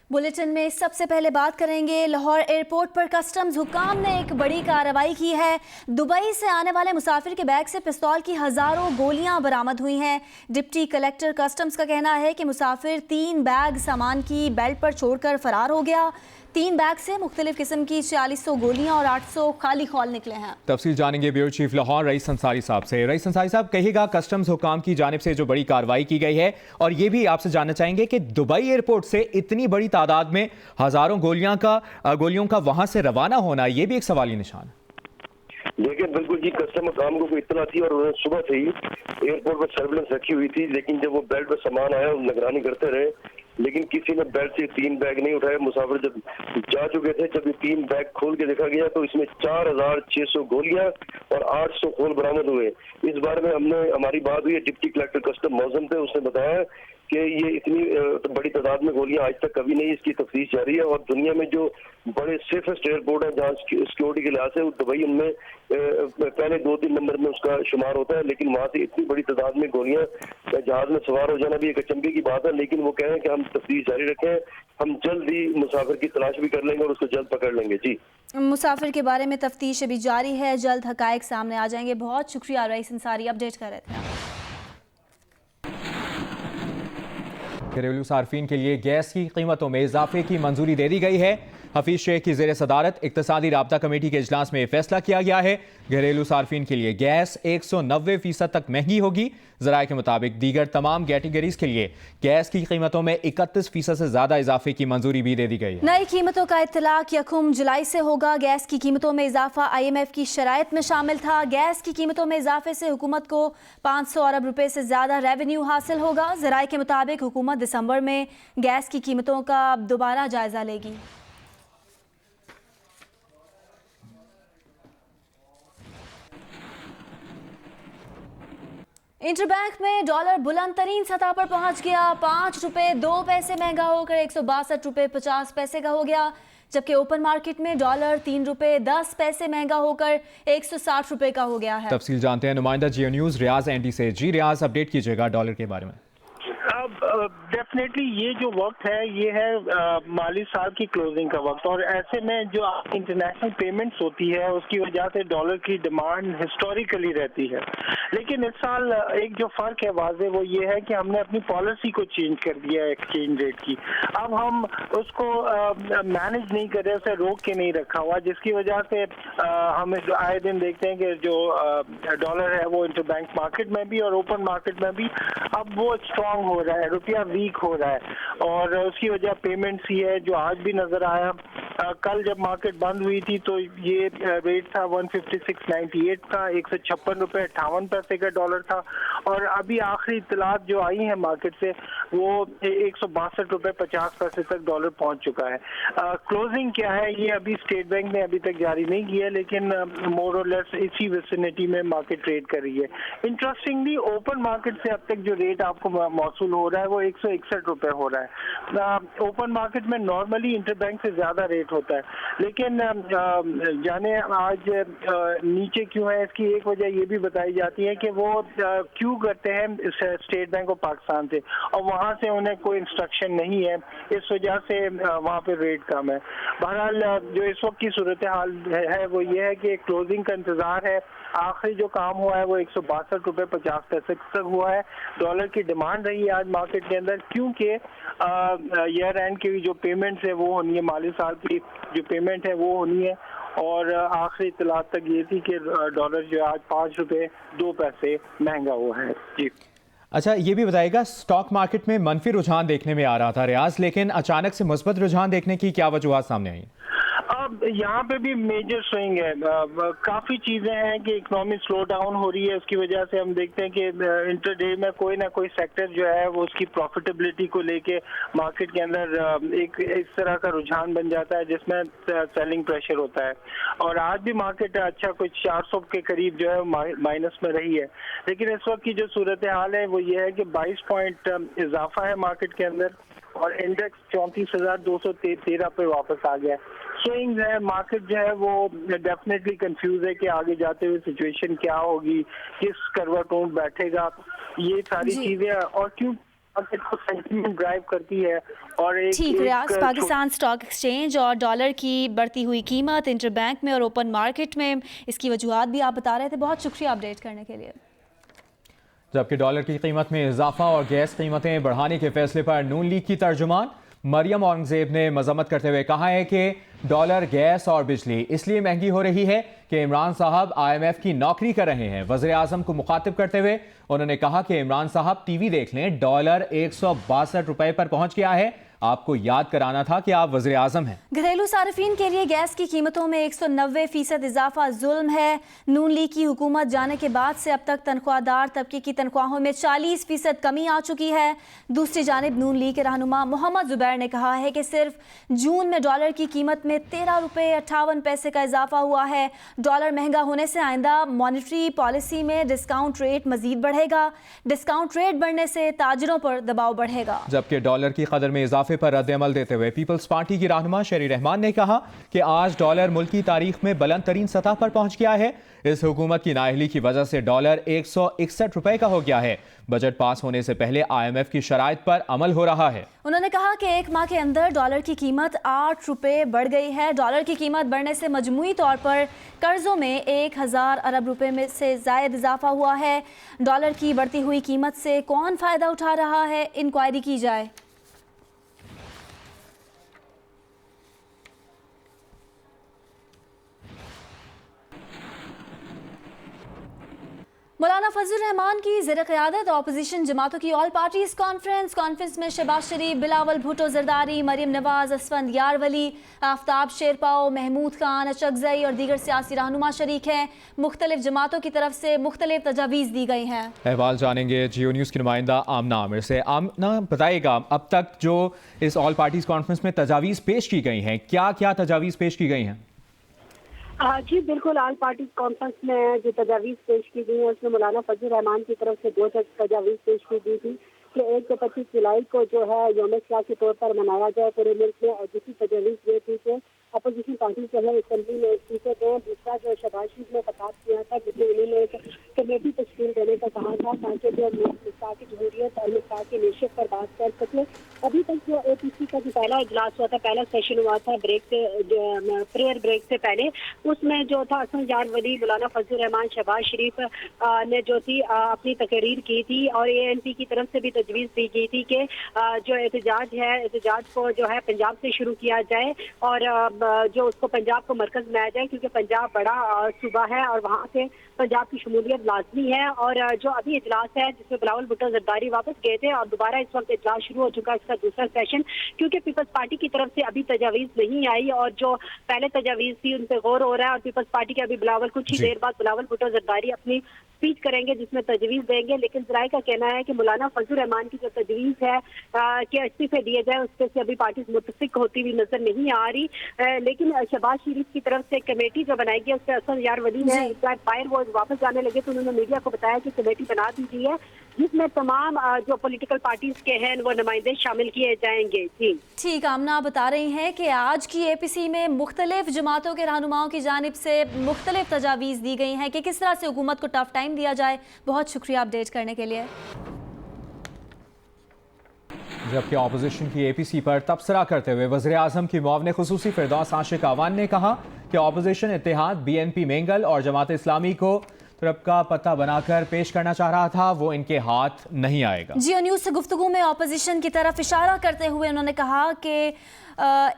Bulletin में सबसे पहले बात करेंगे लाहौर एयरपोर्ट पर कस्टम्स हुकाम ने एक बड़ी कार्रवाई की है। दुबई से आने वाले मुसाफिर के बैग से पिस्तौल की हजारों गोलियां बरामद हुई हैं। डिप्टी कलेक्टर कस्टम्स का कहना है कि मुसाफिर 3 बैग सामान की बेल्ट पर छोड़कर फरार हो गया। 3 बैग से मुख्तलिफ किस्म की 4600 गोलियां और 800 खाली खौल निकले हैं। तफसील जानेंगे bureau chief Lahore rice Ansari साहब से। रईस अंसारी साहब, कहिएगा कस्टम्स हुकाम की जानिब से जो बड़ी कार्रवाई की गई है, और ये भी आपसे जानना चाहेंगे कि दुबई एयरपोर्ट से इतनी बड़ी तादाद में हजारों गोलियों का वहां से रवाना होना, ये भी एक सवाली निशान है। देखिए बिल्कुल जी, कस्टम काम को इतना थी और उन्होंने सुबह से ही एयरपोर्ट पर सर्विलेंस रखी हुई थी, लेकिन जब वो बेल्ट पर सामान आया निगरानी करते रहे, लेकिन किसी ने बेल्ट से 3 बैग नहीं उठाए। मुसाफिर जब जा चुके थे, जब ये 3 बैग खोल के देखा गया तो इसमें 4600 गोलियां और 800 खोल बरामद हुए। इस बारे में हमारी बात हुई है डिप्टी कलेक्टर कस्टम मौजम थे, उसने बताया कि ये इतनी बड़ी तादाद में गोलियां आज तक कभी नहीं, इसकी तफ्तीश जारी है। और दुनिया में जो बड़े सेफेस्ट एयरपोर्ट है जहाँ सिक्योरिटी के लिहाज से दुबई उनमें पहले 2-3 नंबर में उसका शुमार होता है, लेकिन वहाँ से इतनी बड़ी तादाद में गोलियां जहाज में सवार हो जाना भी एक अचंभे की बात है। लेकिन वो कह रहे हैं कि हम तफ्तीश जारी रखें, हम जल्द ही मुसाफिर की तलाश भी कर लेंगे और उसको जल्द पकड़ लेंगे। जी, मुसाफिर के बारे में तफ्तीश अभी जारी है, जल्द हकायक सामने आ जाएंगे। बहुत शुक्रिया रईस अंसारी, अपडेट कर रहे थे। घरेलू सार्फिन के लिए गैस की कीमतों में इजाफे की मंजूरी दे दी गई है। हफीज शेख की जेर सदारत इक्तसादी राब्ता कमेटी के इजलास में फैसला किया गया है। घरेलू सार्फिन के लिए गैस 190% तक महंगी होगी। ज़राए के मुताबिक दीगर तमाम कैटेगरीज के लिए गैस की कीमतों में 31% से ज्यादा इजाफे की मंजूरी भी दे दी गई है। नई कीमतों का इत्तलाक 1 जुलाई से होगा। गैस की कीमतों में इजाफा IMF की शराइत में शामिल था। गैस की कीमतों में इजाफे से हुकूमत को 500 अरब रुपए से ज्यादा रेवेन्यू हासिल होगा। ज़राए के मुताबिक हुकूमत दिसंबर में गैस की कीमतों का दोबारा जायजा लेगी। इंटरबैंक में डॉलर बुलंद तरीन सतह पर पहुंच गया। 5 रुपए 2 पैसे महंगा होकर 162 रुपए 50 पैसे का हो गया, जबकि ओपन मार्केट में डॉलर 3 रुपए 10 पैसे महंगा होकर 160 रुपए का हो गया है। तफसील जानते हैं नुमाइंदा जियो न्यूज रियाज एंटी से। जी रियाज, अपडेट कीजिएगा डॉलर के बारे में। डेफिनेटली ये जो वक्त है ये है माली साल की क्लोजिंग का वक्त, और ऐसे में जो इंटरनेशनल पेमेंट्स होती है उसकी वजह से डॉलर की डिमांड हिस्टोरिकली रहती है। लेकिन इस साल एक जो फर्क है वाज़े वो ये है कि हमने अपनी पॉलिसी को चेंज कर दिया है एक्सचेंज रेट की। अब हम उसको मैनेज नहीं कर रहे, उसे रोक के नहीं रखा हुआ, जिसकी वजह से हम आए दिन देखते हैं कि जो डॉलर है वो इंटरबैंक मार्केट में भी और ओपन मार्केट में भी अब वो स्ट्रांग हो रहा है, रुपया वीक हो रहा है, और उसकी वजह पेमेंट्स ही है जो आज भी नजर आया। कल जब मार्केट बंद हुई थी तो ये रेट था 156.98 का, 156 रुपए 58 पैसे का डॉलर था, और अभी आखिरी इत्तलात जो आई है मार्केट से वो 162 रुपए 50 पैसे तक डॉलर पहुंच चुका है। क्लोजिंग क्या है ये अभी स्टेट बैंक ने अभी तक जारी नहीं किया, लेकिन मोर और लेस इसी विसिनिटी में मार्केट ट्रेड कर रही है। इंटरेस्टिंगली ओपन मार्केट से अब तक जो रेट आपको मौसूल हो रहा है वो 161 रुपए हो रहा है। ओपन मार्केट में नॉर्मली इंटरबैंक से ज्यादा रेट होता है, लेकिन जाने आज नीचे क्यों है, इसकी एक वजह ये भी बताई जाती है कि वो क्यों करते हैं स्टेट बैंक ऑफ पाकिस्तान से, और वहां से उन्हें कोई इंस्ट्रक्शन नहीं है, इस वजह से वहां पे रेट कम है। बहरहाल जो इस वक्त की सूरत हाल है वो ये है कि क्लोजिंग का इंतजार है। आखिरी जो काम हुआ है वो 162 रुपए 50 पैसे तक हुआ है। डॉलर की डिमांड रही है आज मार्केट के अंदर, क्योंकि ईयर एंड की जो पेमेंट्स है वो होनी है, माली साल की जो पेमेंट है वो होनी है, और आखिरी इत्तलात तक ये थी कि डॉलर जो आज 5 रुपए 2 पैसे महंगा हुआ है। जी अच्छा, ये भी बताइएगा, स्टॉक मार्केट में मनफी रुझान देखने में आ रहा था रियाज, लेकिन अचानक से मुस्बत रुझान देखने की क्या वजूहत सामने आई? अब यहाँ पे भी मेजर स्विंग है। काफी चीजें हैं कि इकोनॉमिक स्लो डाउन हो रही है, उसकी वजह से हम देखते हैं कि इंटरडे में कोई ना कोई सेक्टर जो है वो उसकी प्रॉफिटेबिलिटी को लेके मार्केट के अंदर एक इस तरह का रुझान बन जाता है जिसमें सेलिंग प्रेशर होता है, और आज भी मार्केट अच्छा कुछ 400 के करीब जो है माइनस में रही है। लेकिन इस वक्त की जो सूरत हाल है वो ये है कि 22 पॉइंट इजाफा है मार्केट के अंदर, और इंडेक्स 34,213 पे वापस आ गया। स्विंग्स है, मार्केट जो है वो डेफिनेटली कंफ्यूज है कि आगे जाते हुए सिचुएशन क्या होगी, किस करवा टोन बैठेगा, ये सारी चीजें, और क्यों मार्केट को सेंटीमेंट ड्राइव करती है। और ठीक रियाज, पाकिस्तान स्टॉक एक्सचेंज और डॉलर की बढ़ती हुई कीमत इंटरबैंक में और ओपन मार्केट में, इसकी वजूहात भी आप बता रहे थे। बहुत शुक्रिया अपडेट करने के लिए। जबकि डॉलर की कीमत में इजाफा और गैस कीमतें बढ़ाने के फैसले पर नून लीग की तर्जुमान मरियम औरंगजेब ने मजम्मत करते हुए कहा है कि डॉलर, गैस और बिजली इसलिए महंगी हो रही है कि इमरान साहब IMF की नौकरी कर रहे हैं। वज़ीर आज़म को मुखातिब करते हुए उन्होंने कहा कि इमरान साहब टीवी देख लें, डॉलर 162 रुपए पर पहुंच गया है। आपको याद कराना था कि आप वज़ीर आज़म हैं। घरेलू सार्फिन के लिए गैस की कीमतों में 190% इजाफा जुल्म है। नून लीग की हुकूमत जाने के बाद से अब तक तनख्वाहदार तबके की तनख्वाहों में 40% कमी आ चुकी है। दूसरी जानिब नून लीग के रहनुमा मोहम्मद जुबैर ने कहा है कि सिर्फ जून में डॉलर की कीमत में 13 रुपये 58 पैसे का इजाफा हुआ है। डॉलर महंगा होने से आइंदा मॉनिटरी पॉलिसी में डिस्काउंट रेट मजीद बढ़ेगा। डिस्काउंट रेट बढ़ने से ताजरों पर दबाव बढ़ेगा। जबकि डॉलर की कदर में इजाफे पर रद्द-ए-अमल देते हुए पीपल्स पार्टी की रहनुमा शेरी रहमान ने कहा कि आज डॉलर मुल्क की तारीख में बुलंद तरीन सतह पर पहुंच गया है। इस हुकूमत की नाअहली की वजह से डॉलर 161 रुपए का हो गया है। बजट पास होने से पहले IMF की शराइत पर अमल हो रहा है। उन्होंने कहा कि एक माह के अंदर डॉलर की कीमत 8 रुपए बढ़ गई है। डॉलर की कीमत बढ़ने से मजमूई तौर पर कर्जों में 1000 अरब रुपए में से जायद इजाफा हुआ है। डॉलर की बढ़ती हुई कीमत से कौन फायदा उठा रहा है, इंक्वायरी की जाए। मौलाना फजल रहमान की ज़ेर क़यादत अपोजिशन जमातों की ऑल पार्टीज कॉन्फ्रेंस में शहबाज शरीफ, बिलावल भुट्टो जरदारी, मरियम नवाज, असफंद यारवली, आफ्ताब शेरपाओ, महमूद खान, अशकजई और दीगर सियासी रहनुमा शरीक हैं। मुख्तलिफ जमातों की तरफ से मुख्तलिफ तजावीज़ दी गई हैं। अहवाल जानेंगे जियो न्यूज़ की नुमाइंदा आमना आमिर से। आमना बताएगा अब तक जो इस ऑल पार्टीज कॉन्फ्रेंस में तजावीज़ पेश की गई हैं, क्या क्या तजावीज़ पेश की गई हैं? जी बिल्कुल, ऑल पार्टी कॉन्फ्रेंस में जो तजावीज़ पेश की गई है उसमें मौलाना फजल रहमान की तरफ से 2 तजावीज़ पेश की गई थी कि 1 से 25 जुलाई को जो है यौम इस्लाह के तौर पर मनाया जाए पूरे मुल्क में। और दूसरी तजावीज़ ये थी कि अपोजिशन पार्टी जो है असेंबली में इस्तीफे दें। दूसरा जो शहबाज शरीफ ने खिताब किया था जिसमें उन्होंने एक कमेटी तश्कील देने का कहा था ताकि जो मिफ्ता की जमहूरियत और मिफ्ता की नशियत पर बात कर सके। अभी तक जो APC का जो पहला इजलास हुआ था, पहला सेशन हुआ था ब्रेक से, प्रेयर ब्रेक से पहले, उसमें जो था असफंद यारवली, मौलाना फजल रहमान, शहबाज शरीफ ने जो थी अपनी तकरीर की थी। और ANP की तरफ से भी तजवीज़ दी गई थी कि जो एहतजाज है, एहतजाज को जो है पंजाब से शुरू किया जाए और जो उसको पंजाब को मरकज बनाया जाए, क्योंकि पंजाब बड़ा सूबा है और वहाँ से पंजाब की शमूलियत लाजमी है। और जो अभी इजलास है जिसमें बिलावल भुट्टो जरदारी वापस गए थे और दोबारा इस वक्त इजलास शुरू हो चुका है, इसका दूसरा सेशन, क्योंकि पीपल्स पार्टी की तरफ से अभी तजावीज़ नहीं आई और जो पहले तजावीज़ थी उन पर गौर हो रहा है। और पीपल्स पार्टी के अभी बिलावल कुछ ही देर बाद बिलावल भुट्टो जरदारी अपनी स्पीच करेंगे जिसमें तजवीज़ देंगे। लेकिन जराए का कहना है कि मौलाना फजल रहमान की जो तजवीज़ है कि इस्तीफे दिए जाए, उस पर से अभी पार्टी मुतफिक होती हुई नजर नहीं आ रही। लेकिन शहबाज शरीफ की तरफ से कमेटी जो बनाई गई है उससे असफंद यारवली ने फायर वो वापस जाने लगे तो उन्होंने मीडिया को बताया कि कमेटी बना दी गई है जिसमें तमाम जो पॉलिटिकल पार्टीज के हैं वो नुमाइंदे शामिल किए जाएंगे। जी ठीक, आमना बता रही हैं कि आज की APC में मुख्तलिफ जमातों के रहनुमाओं की जानिब से मुख्तलिफ तजावीज़ दी गई हैं कि किस तरह से हुकूमत को टफ टाइम दिया जाए। बहुत शुक्रिया अपडेट करने के लिए। जबकि अपोजिशन की APC पर तबसरा करते हुए वज़ीर आज़म की मुआविन खुसूसी फिरदौस आशिक आवान ने कहा कि अपोजिशन इत्तेहाद BNP मेंगल और जमात इस्लामी को तरफ का पता बनाकर पेश करना चाह रहा था, वो इनके हाथ नहीं आएगा। जियो न्यूज़ से गुफ्तगू में अपोजिशन की तरफ इशारा करते हुए उन्होंने कहा कि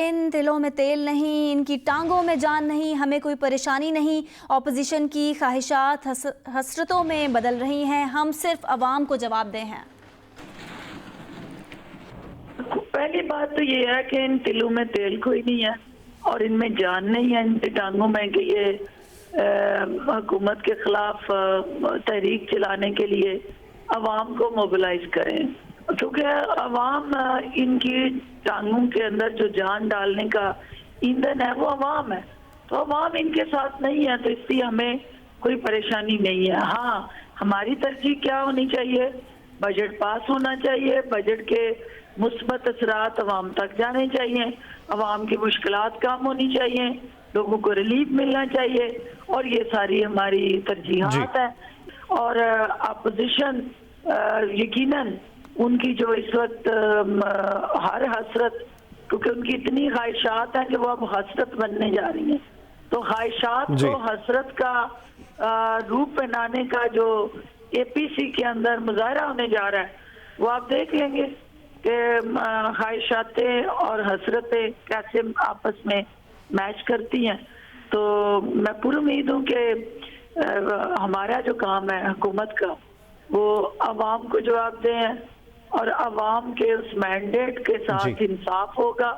इन दिलों में तेल नहीं, इनकी टांगों में जान नहीं, हमें कोई परेशानी नहीं। अपोजिशन की ख्वाहिशात हसरतों में बदल रही हैं, हम सिर्फ अवाम को जवाब दे हैं। पहली बात तो ये है कि इन तिलों में तेल कोई नहीं है और इनमें जान नहीं है, इनकी टांगों में कि ये हुकूमत के खिलाफ तहरीक चलाने के लिए अवाम को मोबिलाइज करें, क्योंकि अवाम इनकी टांगों के अंदर जो जान डालने का ईंधन है वो अवाम है। तो अवाम इनके साथ नहीं है तो इसलिए हमें कोई परेशानी नहीं है। हाँ, हमारी तरजीह क्या होनी चाहिए, बजट पास होना चाहिए, बजट के मुस्बत असरात अवाम तक जाने चाहिए, अवाम की मुश्किलात कम होनी चाहिए, लोगों को रिलीफ मिलना चाहिए और ये सारी हमारी तरजीहात है। और अपोजिशन यकीनन उनकी जो इस वक्त हर हसरत, क्योंकि उनकी इतनी ख्वाहिशात हैं कि वो अब हसरत बनने जा रही हैं, तो ख्वाहिशात को हसरत का रूप बनाने का जो APC के अंदर मुजाहरा होने जा रहा है, वो आप देख लेंगे कि ख्वाहिशातें और हसरतें कैसे आपस में मैच करती हैं। तो मैं पूरी उम्मीद हूँ कि हमारा जो काम है हुकूमत का, वो अवाम को जवाब दें और अवाम के उस मैंडेट के साथ इंसाफ होगा।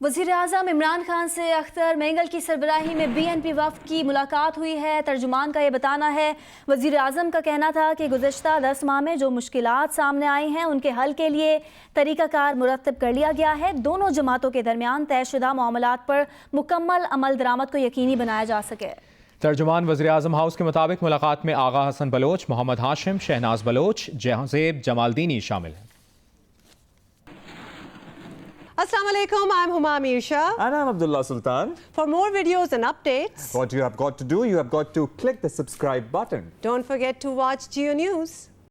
वज़ीर आज़म इमरान खान से अख्तर मेंगल की सरबराही में BNP वफ़द की मुलाकात हुई है। तर्जुमान का ये बताना है, वज़ीर आज़म का कहना था कि गुज़श्ता 10 माह में जो मुश्किलात सामने आई हैं उनके हल के लिए तरीक़ाकार मुरतब कर लिया गया है। दोनों जमातों के दरमियान तयशुदा मामलात पर मुकम्मल अमल दरामद को यकीनी बनाया जा सके। तर्जुमान वज़ीर आज़म हाउस के मुताबिक मुलाकात में आगा हसन बलोच, मोहम्मद हाशिम, शहनाज बलोच, जहाज़ेब जमालदीनी शामिल हैं। Assalamu alaikum, I'm Huma Amir Shah. And I'm Abdullah Sultan. For more videos and updates, What you have got to do, you have got to click the subscribe button. don't forget to watch Geo News.